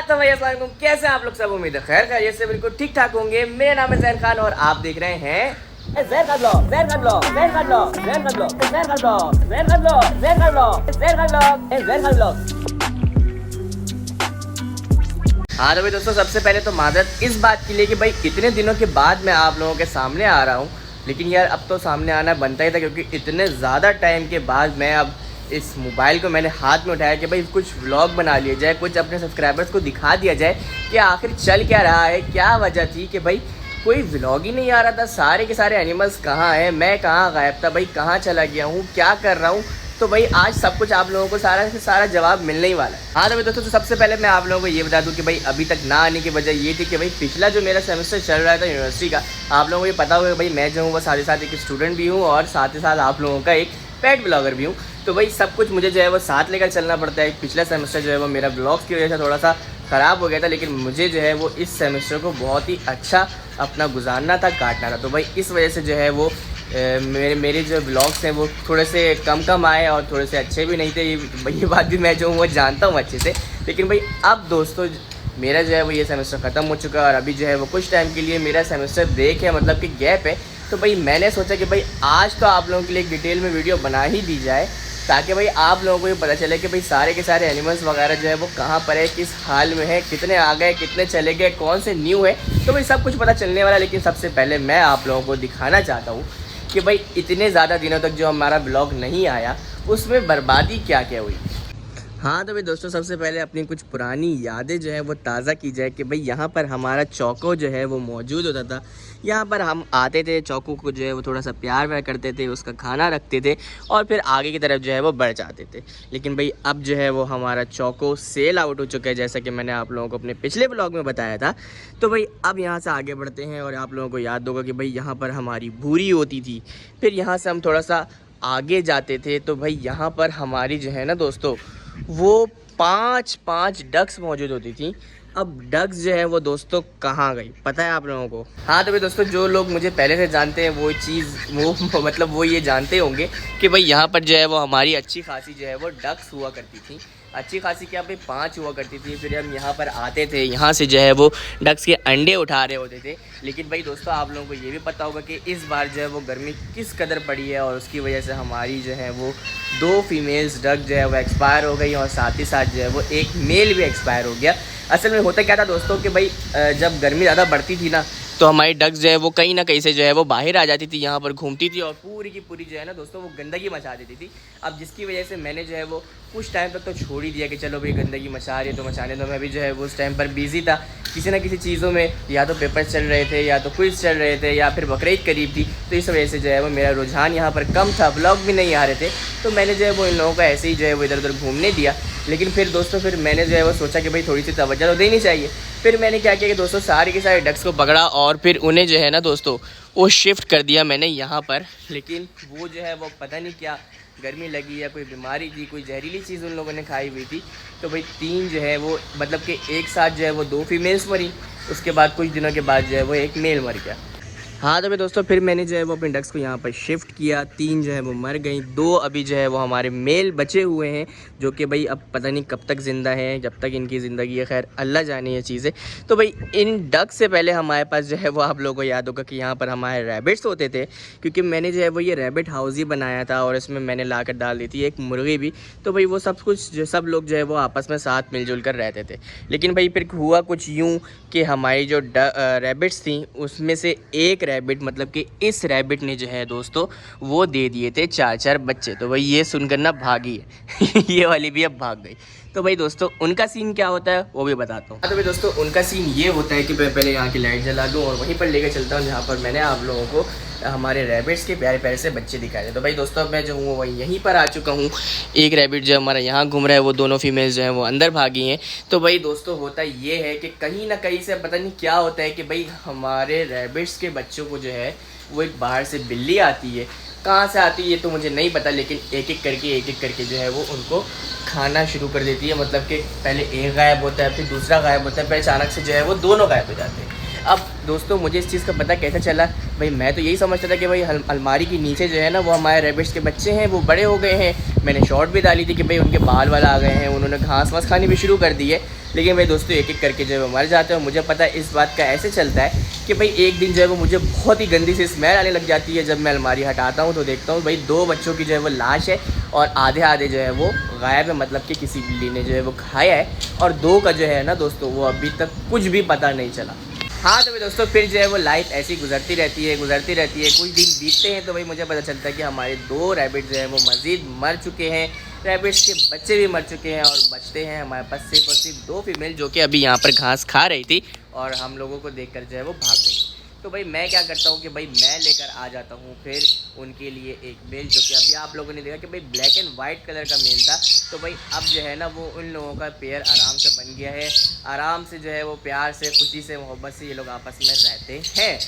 तो भैया अस्सलाम वालेकुम, कैसे हैं आप लोग सब। उम्मीद है खैर खैरियत से बिल्कुल ठीक ठाक होंगे। मेरा नाम है जैन खान और आप देख रहे हैं हाँ तो भाई दोस्तों, सबसे पहले तो माजरत इस बात के लिए कि भाई इतने दिनों के बाद मैं आप लोगों के सामने आ रहा हूँ। लेकिन यार अब तो सामने आना बनता ही था, क्योंकि इतने ज़्यादा टाइम के बाद मैं अब इस मोबाइल को मैंने हाथ में उठाया कि भाई कुछ व्लॉग बना लिया जाए, कुछ अपने सब्सक्राइबर्स को दिखा दिया जाए कि आखिर चल क्या रहा है, क्या वजह थी कि भाई कोई व्लॉग ही नहीं आ रहा था। सारे के सारे एनिमल्स कहाँ हैं, मैं कहाँ गायब था, भाई कहाँ चला गया हूँ, क्या कर रहा हूँ। तो भाई आज सब कुछ आप लोगों को सारा से सारा जवाब मिलने ही वाला है। हाँ तो भाई दोस्तों, तो सबसे पहले मैं आप लोगों को ये बता दूं कि भाई अभी तक ना आने की वजह ये थी कि भाई पिछला जो मेरा सेमेस्टर चल रहा था यूनिवर्सिटी का, आप लोगों को ये पता होगा कि भाई मैं जो हूँ वो साथ ही साथ एक स्टूडेंट भी हूँ और साथ ही साथ आप लोगों का एक पेट ब्लॉगर भी हूँ। तो भाई सब कुछ मुझे जो है वो साथ लेकर चलना पड़ता है। पिछला सेमेस्टर जो है वो मेरा ब्लॉग्स की वजह से थोड़ा सा ख़राब हो गया था, लेकिन मुझे जो है वो इस सेमेस्टर को बहुत ही अच्छा अपना गुजारना था, काटना था। तो भाई इस वजह से जो है वो मेरे जो ब्लॉग्स हैं वो थोड़े से कम आए और थोड़े से अच्छे भी नहीं थे। ये बात भी मैं जो हूँ वो जानता हूँ अच्छे से। लेकिन भाई अब दोस्तों मेरा जो है वो ये सेमेस्टर ख़त्म हो चुका है और अभी जो है वो कुछ टाइम के लिए मेरा सेमेस्टर ब्रेक है, मतलब कि गैप है। तो भाई मैंने सोचा कि भाई आज तो आप लोगों के लिए एक डिटेल में वीडियो बना ही दी जाए, ताकि भाई आप लोगों को ये पता चले कि भाई सारे के सारे एनिमल्स वगैरह जो है वो कहाँ पर है, किस हाल में है, कितने आ गए, कितने चले गए, कौन से न्यू है। तो भाई सब कुछ पता चलने वाला है। लेकिन सबसे पहले मैं आप लोगों को दिखाना चाहता हूँ कि भाई इतने ज़्यादा दिनों तक जो हमारा ब्लॉग नहीं आया उसमें बर्बादी क्या क्या हुई। हाँ तो भाई दोस्तों, सबसे पहले अपनी कुछ पुरानी यादें जो है वो ताज़ा की जाए कि भाई यहाँ पर हमारा चौको जो है वो मौजूद होता था। यहाँ पर हम आते थे, चौको को जो है वो थोड़ा सा प्यार व्यार करते थे, उसका खाना रखते थे और फिर आगे की तरफ जो है वो बढ़ जाते थे। लेकिन भाई अब जो है वो हमारा चौको सेल आउट हो चुका है, जैसा कि मैंने आप लोगों को अपने पिछले ब्लॉग में बताया था। तो भाई अब यहाँ से आगे बढ़ते हैं और आप लोगों को याद होगा कि भाई यहाँ पर हमारी भूरी होती थी। फिर यहाँ से हम थोड़ा सा आगे जाते थे तो भाई यहाँ पर हमारी जो है ना दोस्तों वो पाँच डक्स मौजूद होती थी। अब डक्स जो है वो दोस्तों कहाँ गई पता है आप लोगों को। हाँ तो भाई दोस्तों, जो लोग मुझे पहले से जानते हैं वो चीज़ वो मतलब वो ये जानते होंगे कि भाई यहाँ पर जो है वो हमारी अच्छी खासी जो है वो डक्स हुआ करती थी। अच्छी खासी क्या भाई 5 हुआ करती थी। फिर हम यहाँ पर आते थे, यहाँ से जो है वो डक्स के अंडे उठा रहे होते थे। लेकिन भाई दोस्तों आप लोगों को ये भी पता होगा कि इस बार जो है वो गर्मी किस कदर पड़ी है और उसकी वजह से हमारी जो है वो 2 फीमेल्स डक जो है वो एक्सपायर हो गई और साथ ही साथ जो है वो एक मेल भी एक्सपायर हो गया। असल में होता क्या था दोस्तों कि भाई जब गर्मी ज़्यादा बढ़ती थी ना तो हमारी डक्स जो है वो कहीं ना कहीं से जो है वो बाहर आ जाती थी, यहाँ पर घूमती थी और पूरी की पूरी जो है ना दोस्तों वो गंदगी मचा देती थी। अब जिसकी वजह से मैंने जो है वो कुछ टाइम तक तो छोड़ ही दिया कि चलो भाई गंदगी मचा रही है तो मचाने दो। मैं भी जो है वो उस टाइम पर बिज़ी था किसी ना किसी चीज़ों में, या तो पेपर चल रहे थे या तो क्विज़ चल रहे थे या फिर बकरीद करीब थी। तो इस वजह से जो है वो मेरा रुझान यहाँ पर कम था, ब्लॉग भी नहीं आ रहे थे। तो मैंने जो है वो इन लोगों को ऐसे ही जो है वो इधर उधर घूमने दिया। लेकिन फिर दोस्तों फिर मैंने जो है वो सोचा कि भाई थोड़ी सी तवज्जो तो देनी चाहिए। फिर मैंने क्या किया कि दोस्तों सारे के सारे डक्स को पकड़ा और फिर उन्हें जो है ना दोस्तों वो शिफ्ट कर दिया मैंने यहाँ पर। लेकिन वो जो है वो पता नहीं क्या गर्मी लगी या कोई बीमारी थी, कोई जहरीली चीज़ उन लोगों ने खाई हुई थी। तो भाई 3 जो है वो मतलब कि एक साथ जो है वो 2 फीमेल्स मरी। उसके बाद कुछ दिनों के बाद जो है वो एक मेल मर गया। हाँ तो भाई दोस्तों फिर मैंने जो है वो अपने डक्स को यहाँ पर शिफ्ट किया। 3 जो है वो मर गई, 2 अभी जो है वो हमारे मेल बचे हुए हैं, जो कि भाई अब पता नहीं कब तक ज़िंदा हैं, जब तक इनकी ज़िंदगी है खैर अल्लाह जाने ये चीज़ें। तो भाई इन डक्स से पहले हमारे पास जो है वो आप लोगों को याद होगा कि यहाँ पर हमारे रैबिट्स होते थे, क्योंकि मैंने जो है वो ये रैबिट हाउस ही बनाया था और इसमें मैंने ला कर डाल दी थी एक मुर्गी भी। तो भाई वो सब कुछ जो सब लोग जो है वो आपस में साथ मिलजुल कर रहते थे। लेकिन भाई फिर हुआ कुछ यूँ कि हमारी जो रैबिट्स थी उसमें से एक रैबिट मतलब कि इस रैबिट ने जो है दोस्तों वो दे दिए थे 4 बच्चे। तो भाई ये सुनकर ना भागी है ये वाली भी अब भाग गई। तो भाई दोस्तों उनका सीन क्या होता है वो भी बताता हूँ। तो भाई दोस्तों उनका सीन ये होता है कि मैं पहले यहाँ की लाइट जला दूँ और वहीं पर लेकर चलता हूँ जहाँ पर मैंने आप लोगों को हमारे रैबिट्स के प्यारे प्यारे से बच्चे दिखाए थे। तो भाई दोस्तों अब मैं जो हूँ वही यहीं पर आ चुका हूँ। एक रैबिट जो हमारा यहाँ घूम रहा है, वो दोनों फीमेल्स जो हैं वो अंदर भागी हैं। तो भाई दोस्तों होता ये है कि कहीं ना कहीं से पता नहीं क्या होता है कि भाई हमारे रैबिट्स के बच्चों को जो है वो एक बाहर से बिल्ली आती है। कहाँ से आती है ये तो मुझे नहीं पता, लेकिन एक एक करके जो है वो उनको खाना शुरू कर देती है। मतलब कि पहले एक गायब होता है, फिर दूसरा गायब होता है, फिर अचानक से जो है वो दोनों गायब हो जाते हैं। अब दोस्तों मुझे इस चीज़ का पता कैसे चला, भाई मैं तो यही समझता था कि भाई अलमारी के नीचे जो है ना वो हमारे रैबिट्स के बच्चे हैं, वो बड़े हो गए हैं। मैंने शॉर्ट भी डाली थी कि भाई उनके बाल वाला आ गए हैं, उन्होंने घास वास खानी भी शुरू कर दी है। लेकिन भाई दोस्तों एक एक करके जो है वो मर जाते हैं। मुझे पता है इस बात का ऐसे चलता है कि भाई एक दिन जो है वो मुझे बहुत ही गंदी सी स्मेल आने लग जाती है। जब मैं अलमारी हटाता हूँ तो देखता हूँ भाई 2 बच्चों की जो है वो लाश है और आधे आधे जो है वो गायब है, मतलब कि किसी बिल्ली ने जो है वो खाया है, और 2 का जो है ना दोस्तों वो अभी तक कुछ भी पता नहीं चला। हाँ तो भाई दोस्तों फिर जो है वो लाइफ ऐसी गुजरती रहती है कुछ दिन बीतते हैं तो भाई मुझे पता चलता है कि हमारे 2 रैबिट जो है वो मज़ीद मर चुके हैं। रैबिट्स के बच्चे भी मर चुके हैं और बचते हैं हमारे पास सिर्फ और सिर्फ 2 फीमेल, जो कि अभी यहाँ पर घास खा रही थी और हम लोगों को देखकर जो है वो भाग गई। तो भाई मैं क्या करता हूँ कि भाई मैं लेकर आ जाता हूँ फिर उनके लिए एक मेल, जो कि अभी आप लोगों ने देखा कि भाई ब्लैक एंड वाइट कलर का मेल था। तो भाई अब जो है ना वो उन लोगों का पेयर आराम से बन गया है, आराम से जो है वो प्यार से खुशी से मोहब्बत से ये लोग आपस में रहते हैं।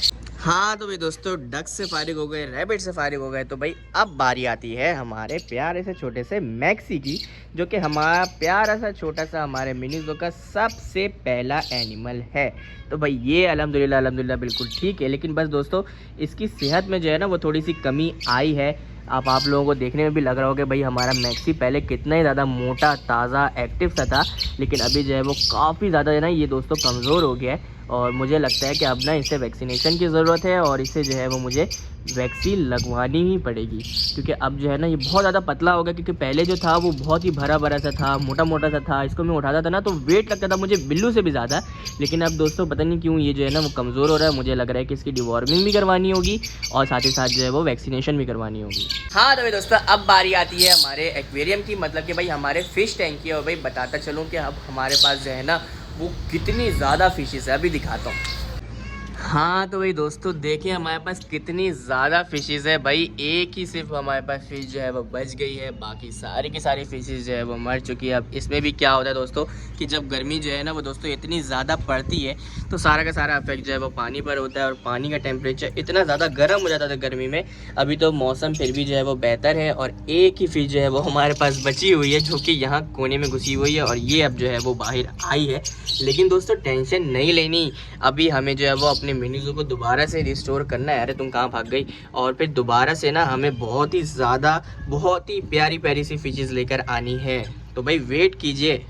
हाँ तो भाई दोस्तों डक से फारिग हो गए, रैबिट से फारिग हो गए, तो भाई अब बारी आती है हमारे प्यारे से छोटे से मैक्सी की, जो कि हमारा प्यारा सा छोटा सा हमारे मिनी ज़ू का सबसे पहला एनिमल है। तो भाई ये अल्हम्दुलिल्लाह बिल्कुल ठीक है, लेकिन बस दोस्तों इसकी सेहत में जो है ना वो थोड़ी सी कमी आई है। अब आप लोगों को देखने में भी लग रहा होगा भाई हमारा मैक्सी पहले कितना ही ज़्यादा मोटा ताज़ा एक्टिव सा था, लेकिन अभी जो है वो काफ़ी ज़्यादा है ना ये दोस्तों कमज़ोर हो गया है। और मुझे लगता है कि अब ना इसे वैक्सीनेशन की ज़रूरत है और इसे जो है वो मुझे वैक्सीन लगवानी ही पड़ेगी, क्योंकि अब जो है ना ये बहुत ज़्यादा पतला हो गया। क्योंकि पहले जो था वो बहुत ही भरा भरा सा था, मोटा मोटा सा था, इसको मैं उठाता था ना तो वेट लगता था मुझे बिल्लू से भी ज़्यादा। लेकिन अब दोस्तों पता नहीं क्यों ये जो है ना वो कमज़ोर हो रहा है। मुझे लग रहा है कि इसकी डिवॉर्मिंग भी करवानी होगी और साथ ही साथ जो है वो वैक्सीनेशन भी करवानी होगी। हाँ तो भाई दोस्तों अब बारी आती है हमारे एक्वेरियम की, मतलब कि भाई हमारे फ़िश टैंक की। और भाई बताता चलूँ कि अब हमारे पास जो है ना वो कितनी ज़्यादा फ़िशेस है, अभी दिखाता हूँ। हाँ तो भाई दोस्तों देखिए हमारे पास कितनी ज़्यादा फ़िशेस है। भाई एक ही सिर्फ हमारे पास फ़िश जो है वो बच गई है, बाकी सारी की सारी फ़िशेस जो है वो मर चुकी है। अब इसमें भी क्या होता है दोस्तों कि जब गर्मी जो है ना वो दोस्तों इतनी ज़्यादा पड़ती है तो सारा का सारा इफेक्ट जो है वो पानी पर होता है, और पानी का टेम्परेचर इतना ज़्यादा गर्म हो जाता था गर्मी में। अभी तो मौसम फिर भी जो है वो बेहतर है और एक ही फ़िश जो है वो हमारे पास बची हुई है, जो कि यहाँ कोने में घुसी हुई है और ये अब जो है वो बाहर आई है। लेकिन दोस्तों टेंशन नहीं लेनी, अभी हमें जो है वो अपने मिनी ज़ू को दोबारा से रिस्टोर करना है। अरे तुम कहाँ भाग गई? और फिर दोबारा से ना हमें बहुत ही ज़्यादा बहुत ही प्यारी प्यारी सी फिशेस लेकर आनी है, तो भाई वेट कीजिए।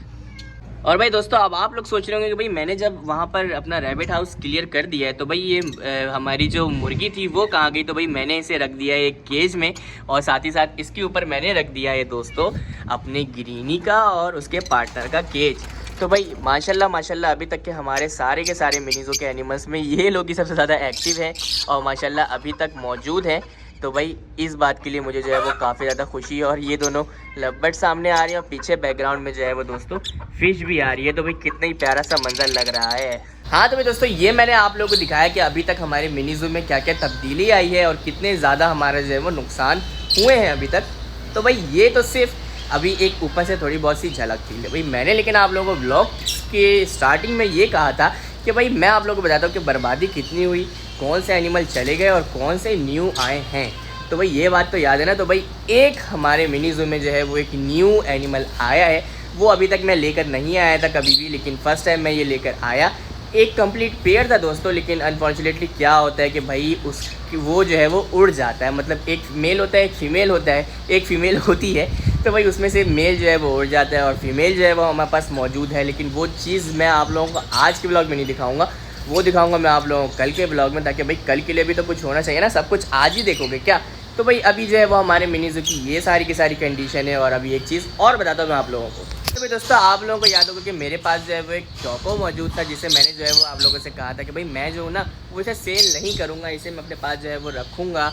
और भाई दोस्तों अब आप लोग सोच रहे होंगे कि भाई मैंने जब वहाँ पर अपना रैबिट हाउस क्लियर कर दिया है तो भाई ये हमारी जो मुर्गी थी वो कहाँ गई? तो भाई मैंने इसे रख दिया है एक केज में, और साथ ही साथ इसके ऊपर मैंने रख दिया है दोस्तों अपने ग्रीनी का और उसके पार्टनर का केज। तो भाई माशाल्लाह अभी तक के हमारे सारे के सारे मिनी ज़ू के एनिमल्स में ये लोग ही सबसे ज़्यादा एक्टिव हैं और माशाल्लाह अभी तक मौजूद हैं। तो भाई इस बात के लिए मुझे जो है वो काफ़ी ज़्यादा खुशी है। और ये दोनों लवबर्ड सामने आ रही है और पीछे बैकग्राउंड में जो है वो दोस्तों फ़िश भी आ रही है। तो भाई कितना ही प्यारा सा मंजर लग रहा है। हाँ तो भाई दोस्तों ये मैंने आप लोगों को दिखाया कि अभी तक हमारे मिनी ज़ू में क्या क्या तब्दीली आई है और कितने ज़्यादा हमारे जो है वो नुकसान हुए हैं अभी तक। तो भाई ये तो सिर्फ अभी एक ऊपर से थोड़ी बहुत सी झलक थी भाई मैंने, लेकिन आप लोगों को ब्लॉग के स्टार्टिंग में ये कहा था कि भाई मैं आप लोगों को बताता हूँ कि बर्बादी कितनी हुई, कौन से एनिमल चले गए और कौन से न्यू आए हैं। तो भाई ये बात तो याद है ना। तो भाई एक हमारे मिनी ज़ू में जो है वो एक न्यू एनिमल आया है, वो अभी तक मैं लेकर नहीं आया था कभी भी, लेकिन फ़र्स्ट टाइम मैं ये लेकर आया। एक कंप्लीट पेयर था दोस्तों, लेकिन अनफॉर्चुनेटली क्या होता है कि भाई वो जो है वो उड़ जाता है, मतलब एक मेल होता है एक फ़ीमेल होता है, एक फ़ीमेल होती है, तो भाई उसमें से मेल जो है वो उड़ जाता है और फीमेल जो है वो हमारे पास मौजूद है। लेकिन वो चीज़ मैं आप लोगों को आज के ब्लॉग में नहीं दिखाऊंगा, वो दिखाऊंगा मैं आप लोगों को कल के ब्लॉग में, ताकि भाई कल के लिए भी तो कुछ होना चाहिए ना, सब कुछ आज ही देखोगे क्या? तो भाई अभी जो है वो हमारे मिनी ज़ू की ये सारी की सारी कंडीशन है। और अभी एक चीज़ और बताता हूँ मैं आप लोगों को। तो भाई दोस्तों आप लोगों को याद होगा कि मेरे पास जो है वो एक चौको मौजूद था, जिसे मैंने जो है वो आप लोगों से कहा था कि भाई मैं जो हूँ ना वो इसे सेल नहीं करूँगा, इसे मैं अपने पास जो है वो रखूँगा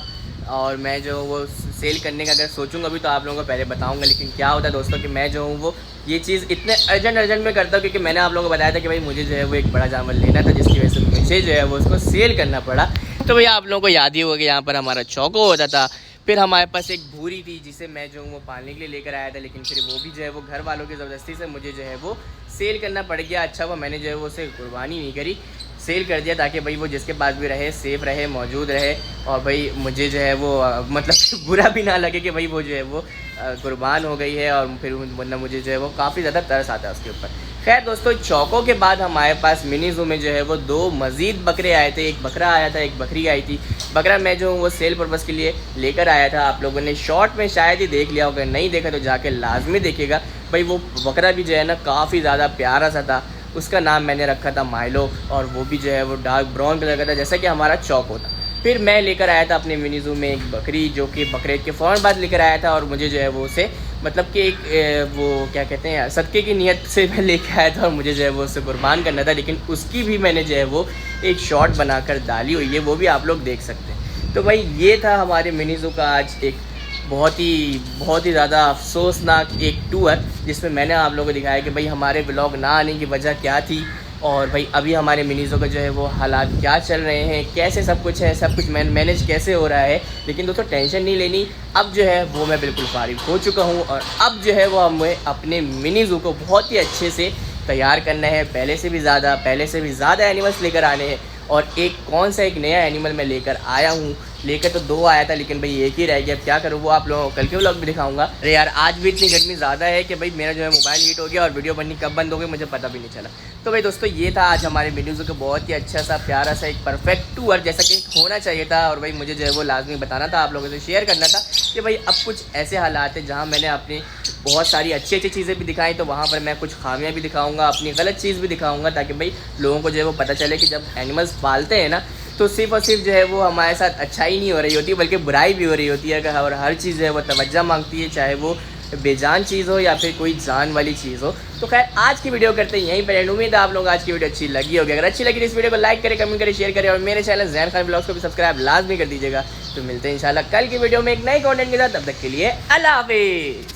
और मैं जो वो सेल करने का अगर सोचूंगा भी तो आप लोगों को पहले बताऊंगा। लेकिन क्या होता है दोस्तों कि मैं जो हूँ वो ये चीज़ इतने अर्जेंट में करता हूँ, क्योंकि मैंने आप लोगों को बताया था कि भाई मुझे जो है वो एक बड़ा जानवर लेना था, जिसकी वजह से मुझे जो है वो उसको सेल करना पड़ा। तो भैया आप लोगों को याद ही होगा कि यहाँ पर हमारा चौको होता था, फिर हमारे पास एक भूरी थी जिसे मैं जो हूँ वो पालने के लिए लेकर आया था, लेकिन फिर वो भी जो है वो घर वालों की ज़बरदस्ती से मुझे जो है वो सेल करना पड़ गया। अच्छा वो मैंने जो है वो उसे कुर्बानी नहीं करी, सेल कर दिया, ताकि भाई वो जिसके पास भी रहे सेफ रहे मौजूद रहे और भाई मुझे जो है वो मतलब बुरा भी ना लगे कि भाई वो जो है वो कुर्बान हो गई है, और फिर वरना मुझे जो है वो काफ़ी ज़्यादा तरस आता है उसके ऊपर। खैर दोस्तों चौकों के बाद हमारे पास मिनी ज़ू में जो है वो 2 मज़ीद बकरे आए थे, एक बकरा आया था एक बकरी आई थी। बकरा मैं जो हूँ वो सेल पर्पज़ के लिए लेकर आया था, आप लोगों ने शॉर्ट में शायद ही देख लिया होगा, नहीं देखा तो जाके लाजमी देखेगा। भाई वो बकरा भी जो है ना काफ़ी ज़्यादा प्यारा सा था उसका नाम मैंने रखा था माइलो, और वो भी जो है वो डार्क ब्राउन कलर का था, जैसा कि हमारा चौक होता। फिर मैं लेकर आया था अपने मिनी ज़ू में एक बकरी, जो कि बकरीद के फ़ौरन बाद लेकर आया था, और मुझे जो है वो उसे मतलब कि एक वो क्या कहते हैं सदक़े की नीयत से मैं लेकर आया था, और मुझे जो है वो उसे कुर्बान करना था। लेकिन उसकी भी मैंने जो है वो एक शॉट बनाकर डाली हुई है, वो भी आप लोग देख सकते हैं। तो भाई ये था हमारे मिनी ज़ू का आज एक बहुत ही ज़्यादा अफसोसनाक एक टूर, जिसमें मैंने आप लोगों को दिखाया कि भाई हमारे ब्लॉग ना आने की वजह क्या थी, और भाई अभी हमारे मिनी ज़ू का जो है वो हालात क्या चल रहे हैं, कैसे सब कुछ है, सब कुछ मैनेज कैसे हो रहा है। लेकिन दोस्तों टेंशन नहीं लेनी, अब जो है वो मैं बिल्कुल फारिग हो चुका हूँ, और अब जो है वो हमें अपने मिनी ज़ू को बहुत ही अच्छे से तैयार करना है। पहले से भी ज़्यादा एनिमल्स लेकर आने हैं, और कौन सा एक नया एनिमल मैं लेकर आया हूँ। लेकर तो 2 आया था, लेकिन भाई एक ही रह गया। अब क्या करूँ, वो आप लोगों को कल के व्लॉग में दिखाऊंगा। अरे यार आज भी इतनी गर्मी ज़्यादा है कि भाई मेरा जो है मोबाइल हीट हो गया, और वीडियो बननी कब बंद हो गई मुझे पता भी नहीं चला। तो भाई दोस्तों ये था आज हमारे मिनी ज़ू का बहुत ही अच्छा सा प्यारा सा एक परफेक्ट टूर, जैसा कि होना चाहिए था। और भाई मुझे जो है वो लाजमी बताना था, आप लोगों से शेयर करना था कि भाई अब कुछ ऐसे हालात हैं जहाँ मैंने अपनी बहुत सारी अच्छी चीज़ें भी दिखाई, तो वहाँ पर मैं कुछ खामियां भी दिखाऊंगा, अपनी गलत चीज़ भी दिखाऊंगा, ताकि भाई लोगों को जो है वो पता चले कि जब एनिमल्स पालते हैं ना, तो सिर्फ और सिर्फ जो है वो हमारे साथ अच्छाई नहीं हो रही होती, बल्कि बुराई भी हो रही होती है। और हर चीज़ जो है वो तवज्जो मांगती है, चाहे वो बेजान चीज़ हो या फिर कोई जान वाली चीज़ हो। तो खैर आज की वीडियो करते हैं यहीं पर। उम्मीद है आप लोग आज की वीडियो अच्छी लगी होगी। अगर अच्छी लगी तो इस वीडियो को लाइक करें, कमेंट करें, शेयर करें, और मेरे चैनल ज़ैन खान ब्लॉग्स को भी सब्सक्राइब लाजमी कर दीजिएगा। तो मिलते हैं इंशाल्लाह कल की वीडियो में एक नई कंटेंट के साथ। तब तक के लिए अल्लाह हाफिज़।